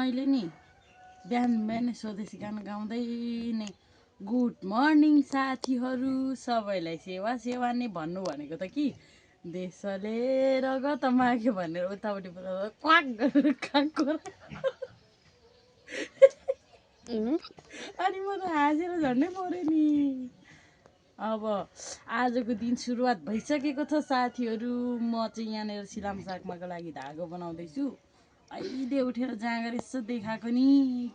मैले नि बिहान बिहानै स्वदेशी गाना गाउँदै नै गुड मर्निङ साथीहरू सबैलाई सेवा सेवा नै भन्नु भनेको त कि देशले रगत माग्यो भनेर उतापट्टि क्वाक गरेर खाएको अनि म त हाँसेर झन्डै मरेँ नि। अब आजको दिन सुरुवात भइसकेको छ साथीहरू। म चाहिँ यहाँनिर सिलाम सागमाको लागि धागो बनाउँदैछु। अहिले उठेर जाँगर यसो देखाएको नि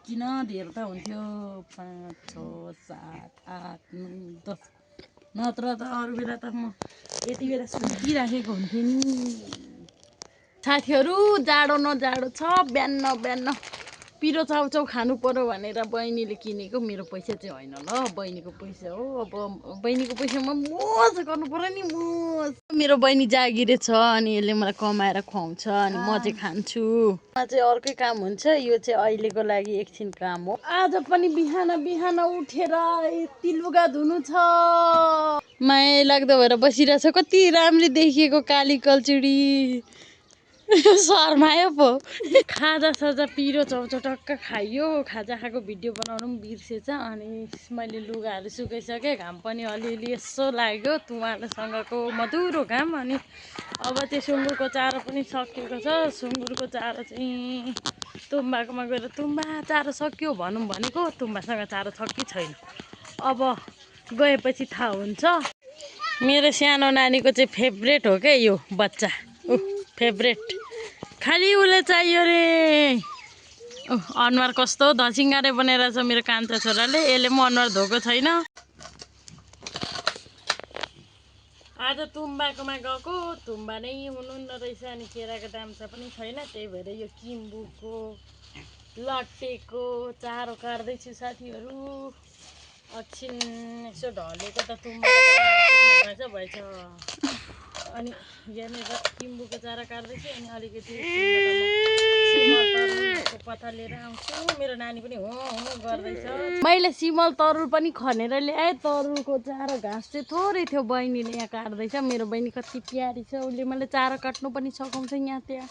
किन धेर त हुन्थ्यो 5 6 7 8 9 10 नत्र त अरू बेला त म यति बेला सुतिराखेको हुन्थेँ नि। साथीहरू जाडो न जाडो छ। बिहान बिहान पिरो चाउचाउ खानु पर्यो भनेर बहिनीले किनेको। मेरो पैसा चाहिँ होइन ल, बहिनीको पैसा हो। अब बहिनीको पैसामा मोज गर्नु पर्यो नि, मोज। मेरो बहिनी जागिरे छ अनि यसले मलाई कमाएर खुवाउँछ अनि म चाहिँ खान्छु। मा चाहिँ अर्कै काम हुन्छ, यो चाहिँ अहिलेको लागि एकछिन काम हो। आज पनि बिहान बिहान उठेर यति लुगा धुनु छ। माया लाग्दो भएर बसिरहेछ। कति राम्ररी देखिएको काली कल्चुडी शर्मायो पो। खाजा साजा पिरो चाउचाउ टक्क खाइयो। खाजा खाएको भिडियो बनाउनु पनि बिर्सेछ। अनि मैले लुगाहरू सुकाइसकेँ। घाम पनि अलिअलि यसो लाग्यो, तुम्हारोसँगको मधुरो घाम। अनि अब त्यो सुँगुरको चारो पनि सकिएको छ। सुँगुरको चारो चाहिँ तुम्बाकोमा गएर तुम्बा चारो सक्यो भनौँ भनेको। तुम्बासँग चारो छ कि छैन अब गएपछि थाहा हुन्छ। मेरो सानो नानीको चाहिँ फेभरेट हो क्या यो बच्चा। फेभरेट खालि उसले चाहियो रे। अनुहार कस्तो धसिङ्गारे बनेर छ मेरो कान्छा छोराले। यसले म अनुहार धोएको छैन। आज तुम्बाकोमा गएको। तुम्बा नै हुनुहुन्न रहेछ अनि केराको दाम छ पनि छैन। त्यही भएर यो किम्बुको लट्टेको चारो काट्दैछु साथीहरू। एकछिन यसो ढलेको त तुम्बा भएछ। अनि यहाँनिर किम्बुको चारो काट्दैछु अनि अलिकति सिमल तरुलको पत्ता लिएर आउँछु। मेरो नानी पनि हो गर्दैछ। मैले सिमल तरुल पनि खनेर ल्याएँ। तरुलको चारो घाँस चाहिँ थोरै थियो, बहिनीले यहाँ काट्दैछ। मेरो बहिनी कति प्यारी छ, उसले मलाई चारो काट्नु पनि सघाउँछ यहाँ त्यहाँ।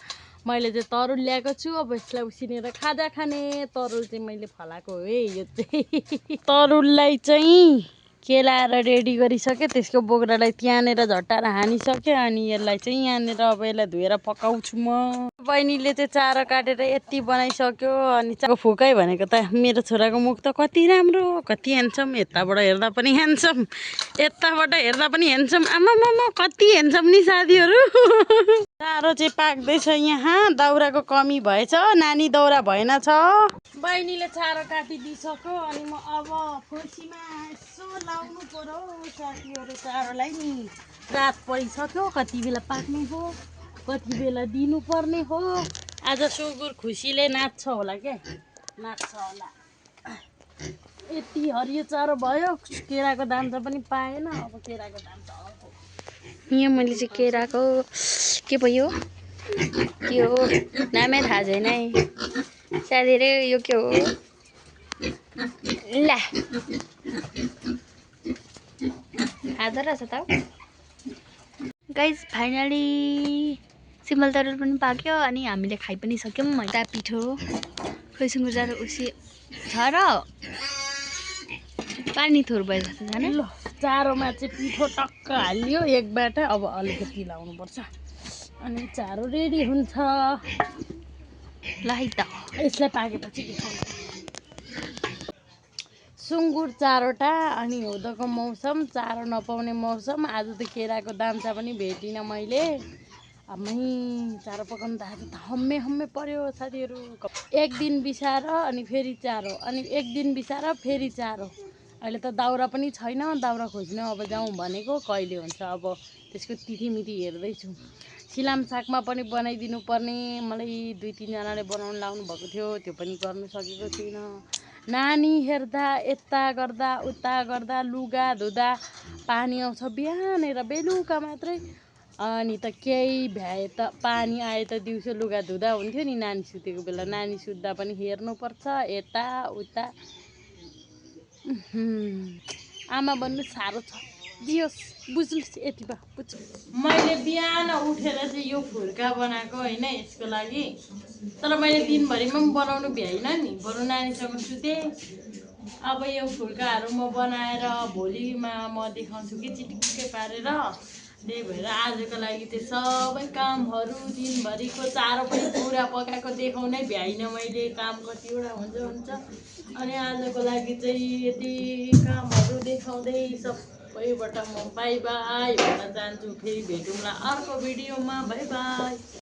मैले चाहिँ तरुल ल्याएको छु। अब यसलाई उसिनेर खाजा खाने। तरुल चाहिँ मैले फलाएको हो है। यो चाहिँ तरुललाई चाहिँ केलाएर रेडी गरिसकेँ। त्यसको बोक्रालाई त्यहाँनिर झट्टाएर हानिसकेँ। अनि यसलाई चाहिँ यहाँनिर अब यसलाई धोएर पकाउँछु म। बहिनीले चाहिँ चारो काटेर यति बनाइसक्यो। अनि चाको फुकै भनेको त मेरो छोराको मुख त कति राम्रो, कति ह्यान्डसम। यताबाट हेर्दा पनि ह्यान्डसम, यताबाट हेर्दा पनि ह्यान्डसम। आमामामा कति ह्यान्डसम नि साथीहरू। चारो चाहिँ पाक्दैछ यहाँ। दाउराको कमी भएछ, नानी दाउरा भएन छ। बहिनीले चारो काटिदिइसक्यो। अनि म अब खुसीमा यसो लाउनु पर्यो साथीहरू चारोलाई नि। रात परिसक्यो, कति बेला पाक्ने हो, कति बेला दिनुपर्ने हो। आज सुँगुर खुसीले नाच्छ होला क्या, नाच्छ होला। यति हरियो चारो भयो। केराको दाम्चा पनि पाएन। अब केराको दाम्चा अर्को। यहाँ मैले चाहिँ केराको के भयो के हो नामै थाहा छैन है साथीहरू। यो के हो ला खाँदो रहेछ त गाइज। फाइनली सिमल तरुल पनि पाक्यो अनि हामीले खाइ पनि सक्यौँ। ता पिठो खोइ सुँगुर चारो उसी छ र पानी थोर भयो जस्तो छ ल चारोमा चाहिँ पिठो टक्क हालियो एकबाट। अब अलिकति लाउनुपर्छ अनि चारो रेडी हुन्छ। ल है त यसलाई पाकेपछि देखाउँछु। सुँगुर चारोटा अनि हिउँदको मौसम, चारो नपाउने मौसम। आज त केराको दाम्चा पनि भेटिनँ मैले। अब चारो पकाउनु त आज त हम्मे हम्मे पर्यो साथीहरू। एक दिन बिसाएर अनि फेरि चारो, अनि एक दिन बिसाएर फेरि चारो। अहिले त दाउरा पनि छैन। दाउरा खोज्न अब जाउँ भनेको, कहिले हुन्छ अब त्यसको तिथिमिति हेर्दैछु। सिलाम सागमा पनि बनाइदिनु पर्ने। मलाई 2-3 जनाले बनाउनु लाउनु भएको थियो, त्यो पनि गर्नु सकेको छुइनँ। नानी हेर्दा यता गर्दा उता गर्दा लुगा धुँदा पानी आउँछ बिहान र बेलुका मात्रै। अनि त केही भ्याए त पानी आए त दिउँसो लुगा धुँदा हुन्थ्यो नि नानी सुतेको बेला। नानी सुत्दा पनि हेर्नुपर्छ यता उता। आमा बन्नु साह्रो छ। दियोस् बुझ्नुहोस् यति भयो बुझ मैले बिहान उठेर चाहिँ यो फुर्का बनाएको होइन यसको लागि तर मैले दिनभरिमा पनि बनाउनु भ्याइनँ नि बरु नानीसँग सुतेँ अब यो फुर्काहरू म बनाएर भोलिमा म देखाउँछु कि चिटिक्कै पारेर त्यही भएर आजको लागि चाहिँ सबै कामहरू दिनभरिको चारो पनि पुरा पकाएको देखाउनै भ्याइनँ मैले काम कतिवटा हुन्छ अनि आजको लागि चाहिँ यति कामहरू देखाउँदै सबैबाट म बाई बाई भन्न चाहन्छु फेरि भेटौँला अर्को भिडियोमा बाई बाई